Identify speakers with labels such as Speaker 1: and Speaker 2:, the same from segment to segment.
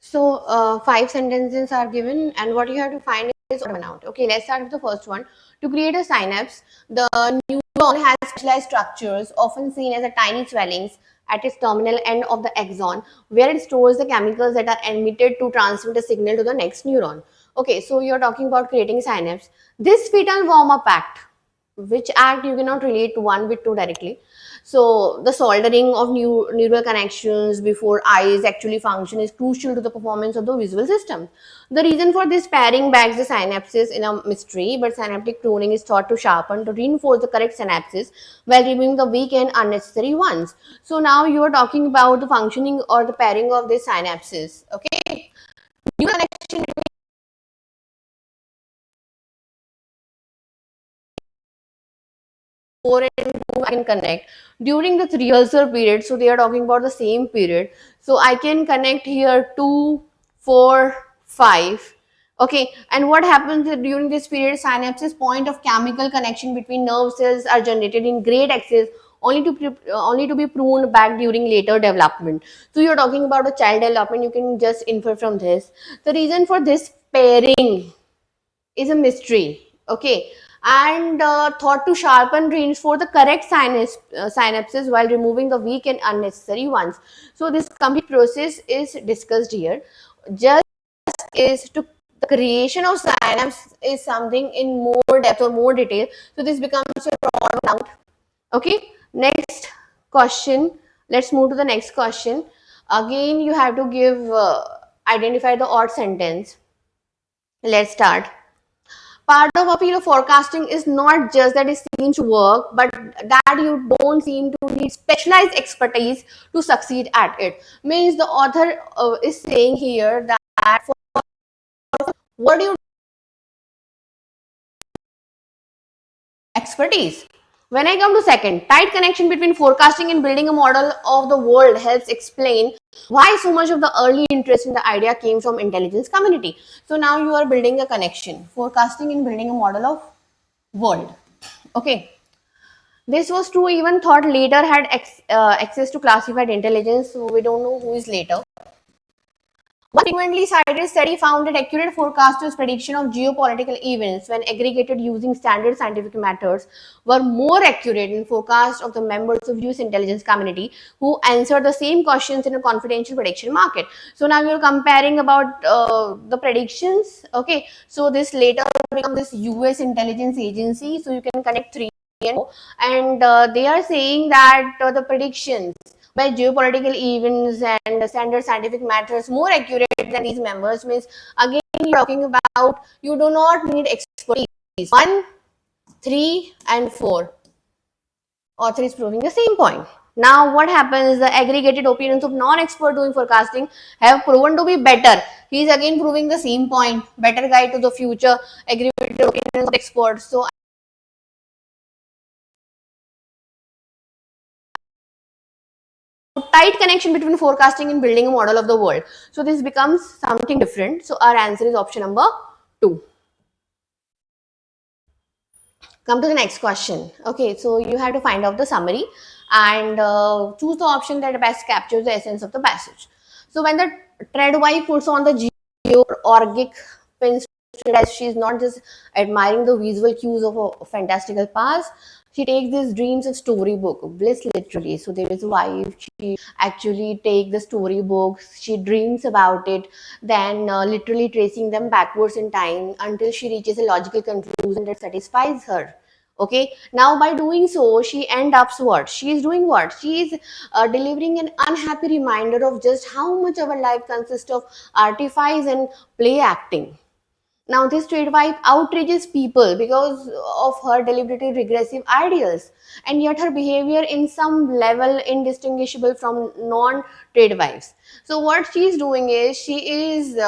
Speaker 1: So 5 sentences are given, and what you have to find is odd one out. Okay, let's start with the first one. To create a synapse, the neuron has specialized structures, often seen as a tiny swellings at its terminal end of the axon, where it stores the chemicals that are emitted to transmit a signal to the next neuron. Okay, so you're talking about creating synapse. This fetal warm-up act, which act you cannot relate to one with two directly. So the soldering of neural connections before eyes actually function is crucial to the performance of the visual system. The reason for this pairing backs the synapses in a mystery, but synaptic pruning is thought to sharpen to reinforce the correct synapses while removing the weak and unnecessary ones. So now you are talking about the functioning or the pairing of the synapses. Okay, neural connection 4 and 2 I can connect during the rehearsal period. So they are talking about the same period. So I can connect here 2, 4, 5. Okay, and what happens during this period? Synapses point of chemical connection between nerve cells are generated in great excess, only to be pruned back during later development. So you're talking about a child development. You can just infer from this. The reason for this pairing is a mystery. Okay, and thought to sharpen reinforce the correct synapses while removing the weak and unnecessary ones. So this complete process is discussed here. Just is to the creation of synapse is something in more depth or more detail. So this becomes a broad out. Okay, next question. Let's move to the next question. Again, you have to give identify the odd sentence. Let's start. Part of appeal of forecasting is not just that it seems to work, but that you don't seem to need specialized expertise to succeed at it. Means the author is saying here that for what do you expertise? When I come to second, tight connection between forecasting and building a model of the world helps explain why so much of the early interest in the idea came from intelligence community. So now you are building a connection, forecasting and building a model of world. Okay. This was true even thought later had access to classified intelligence, so we don't know who is later. One frequently cited study found that accurate forecasters' prediction of geopolitical events when aggregated using standard scientific methods were more accurate in forecasts of the members of US intelligence community who answered the same questions in a confidential prediction market. So now you're comparing about the predictions. Okay, so this later become this US intelligence agency. So you can connect three and they are saying that the predictions by geopolitical events and standard scientific methods more accurate than these members. Means again you're talking about you do not need expertise. 1, 3 and 4 author is proving the same point. Now what happens, the aggregated opinions of non-expert doing forecasting have proven to be better. He is again proving the same point, better guide to the future aggregated opinions of experts. So tight connection between forecasting and building a model of the world. So this becomes something different. So our answer is option number 2. Come to the next question. Okay, so you have to find out the summary and choose the option that best captures the essence of the passage. So when the tread wife puts on the georgic pins, as she is not just admiring the visual cues of a fantastical past, she takes these dreams of storybook bliss literally. So there is a wife, she actually take the storybooks, she dreams about it, then literally tracing them backwards in time until she reaches a logical conclusion that satisfies her. Okay, now by doing so she end up what she is doing, what she is delivering an unhappy reminder of just how much our life consists of artifice and play acting. Now, this trade wife outrages people because of her deliberately regressive ideals, and yet her behavior in some level indistinguishable from non-trade wives. So, what she is doing is she is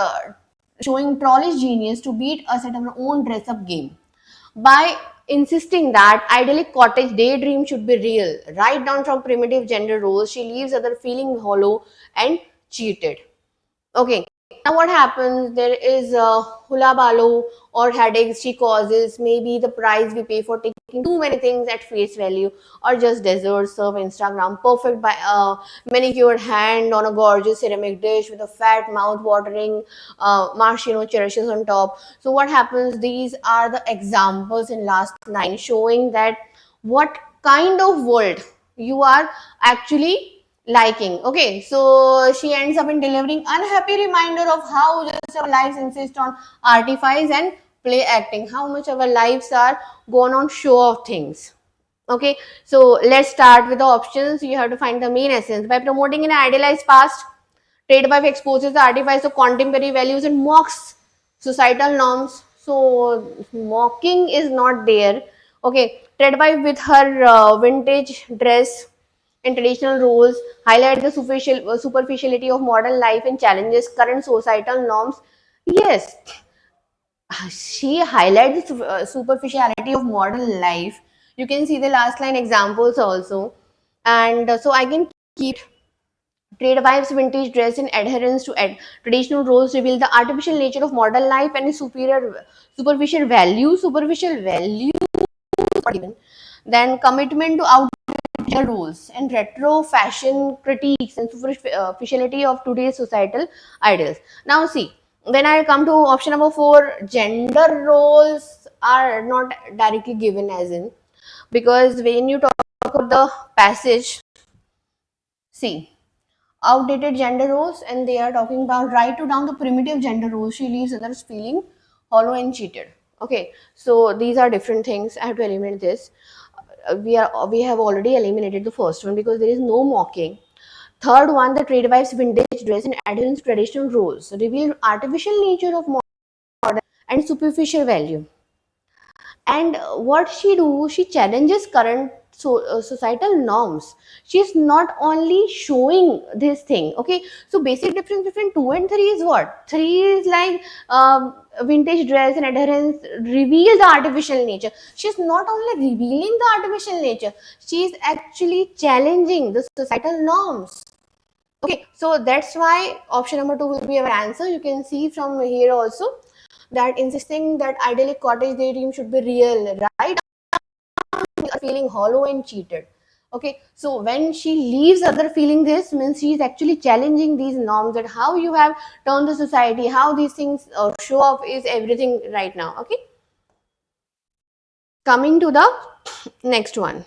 Speaker 1: showing trollish genius to beat us at our own dress-up game by insisting that idyllic cottage daydream should be real. Right down from primitive gender roles, she leaves other feeling hollow and cheated. Okay. Now what happens, there is hula balo or headaches she causes, maybe the price we pay for taking too many things at face value, or just desserts served Instagram perfect by a manicured hand on a gorgeous ceramic dish with a fat mouth watering maraschino cherishes on top. So what happens, these are the examples in last line showing that what kind of world you are actually liking. Okay, so she ends up in delivering unhappy reminder of how just our lives insist on artifice and play acting, how much our lives are gone on show of things. Okay, so let's start with the options. You have to find the main essence. By promoting an idealized past, trade wife exposes the artifice of contemporary values and mocks societal norms. So mocking is not there. Okay, trade wife with her vintage dress and traditional roles highlight the superficiality of modern life and challenges current societal norms. Yes, she highlights the superficiality of modern life. You can see the last line examples also. And so I can keep trade wives vintage dress in adherence to traditional roles reveal the artificial nature of modern life and its superficial value, not even. Then commitment to outdated roles and retro fashion critiques and superficiality of today's societal ideals. Now see, when I come to option number 4, gender roles are not directly given as in, because when you talk about the passage, see, outdated gender roles, and they are talking about right to down the primitive gender roles, she leaves others feeling hollow and cheated. Okay, so these are different things. I have to eliminate this. We have already eliminated the first one because there is no mocking. Third one, the trade wives vintage dress and adherence to traditional roles reveal artificial nature of modern and superficial value. And what she do, she challenges current societal norms. She's not only showing this thing. Okay, so basic difference between 2 and 3 is what? 3 is like vintage dress and adherence reveal the artificial nature. She's not only revealing the artificial nature, she's actually challenging the societal norms. Okay, so that's why option number 2 will be our answer. You can see from here also that insisting that idyllic cottage daydream should be real, right? Are feeling hollow and cheated. Okay, so when she leaves other feeling this means she is actually challenging these norms, that how you have turned the society, how these things show off is everything right now. Okay, coming to the next one.